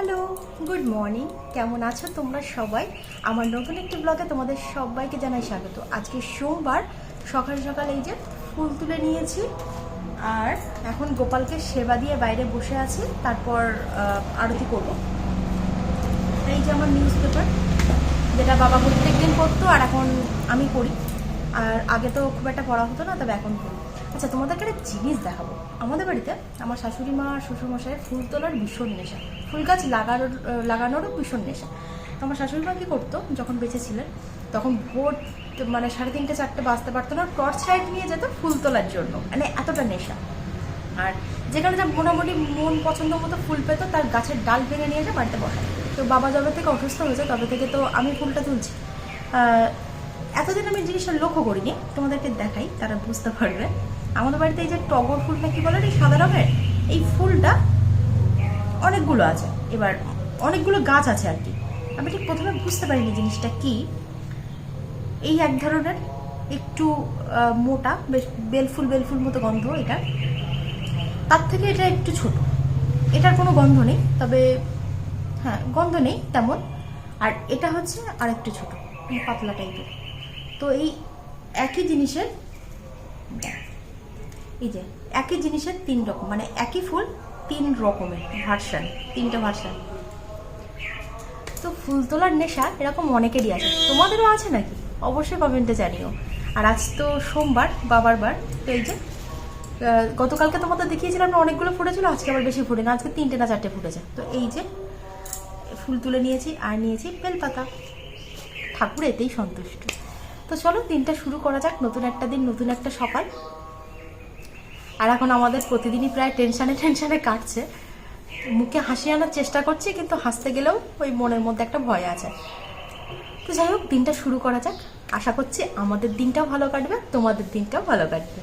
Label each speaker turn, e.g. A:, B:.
A: Hello, good morning. কেমন আছো তোমরা সবাই? আমার নতুন একটি ব্লগে তোমাদের সবাইকে জানাই স্বাগত। আজকে সোমবার, সকাল সকাল এই যে ফুল তুলে নিয়েছি আর এখন গোপালকে সেবা দিয়ে বাইরে বসে আছি, তারপর আরতি করব। এই যে আমার নিউজ পেপার, যেটা বাবা প্রত্যেকদিন পড়তো আর এখন আমি পড়ি। আর আগে তো খুব একটা পড়া হতো না, তবে এখন পড়ি। আচ্ছা, তোমাদেরকে একটা জিনিস দেখাবো। আমাদের বাড়িতে আমার শাশুড়ি মা আর শ্বশুরমশাই ফুল তোলার ভীষণ নেশা, ফুল গাছ লাগানোরও ভীষণ নেশা। তো আমার শাশুড়ি মা কী করতো, যখন বেঁচে ছিলেন তখন ভোর মানে 3:30 4টে বাজতে পারতো না, টর্চ লাইট নিয়ে যেত ফুল তোলার জন্য, মানে এতটা নেশা। আর যেখানে যা মোটামুটি মন পছন্দ মতো ফুল পেতো, তার গাছের ডাল ভেঙে নিয়ে যায় বাড়িতে বসায়। তো বাবা যবে থেকে অসুস্থ হয়েছে তবে থেকে তো আমি ফুলটা তুলছি। এতদিন আমি জিনিসটা লক্ষ্য করিনি, তোমাদেরকে দেখাই, তারা বুঝতে পারবে। আমাদের বাড়িতে এই যে টগর ফুলটা কি বলে, এই সাদা রঙের এই ফুলটা অনেকগুলো আছে, এবার অনেকগুলো গাছ আছে আর কি। আমি ঠিক প্রথমে বুঝতে পারিনি জিনিসটা কি। এই এক ধরনের একটু মোটা, বেশ বেলফুল মতো গন্ধ এটা, তার থেকে এটা একটু ছোট। এটার কোনো গন্ধ নেই, তবে হ্যাঁ গন্ধ নেই তেমন। আর এটা হচ্ছে আর একটু ছোট, পাতলা টাইপের। তো এই একই জিনিসের, এই যে একই জিনিসের 3 রকম, মানে একই ফুল 3 রকমের ভার্সান, 3টা ভার্সান। তো ফুল তোলার নেশা এরকম অনেকেরই আছে, তোমাদেরও আছে নাকি অবশ্যই কমেন্টে জানিও। আর আজ তো সোমবার, বাবার বার। তো এই যে গতকালকে তোমাদের দেখিয়েছিলাম না, অনেকগুলো ফুটেছিল, আজকে আবার বেশি ফুটে না, আজকে 3টে না 4টে ফুটেছে। তো এই যে ফুল তুলে নিয়েছি আর নিয়েছি বেলপাতা, ঠাকুর এতেই সন্তুষ্ট। তো চলো দিনটা শুরু করা যাক, নতুন একটা দিন, নতুন একটা সকাল। আর এখন আমাদের প্রতিদিনই প্রায় টেনশানে কাটছে। মুখে হাসি আনার চেষ্টা করছি, কিন্তু হাসতে গেলেও ওই মনের মধ্যে একটা ভয় আছে। তো যাই হোক, দিনটা শুরু করা যাক। আশা করছি আমাদের দিনটাও ভালো কাটবে, তোমাদের দিনটাও ভালো কাটবে।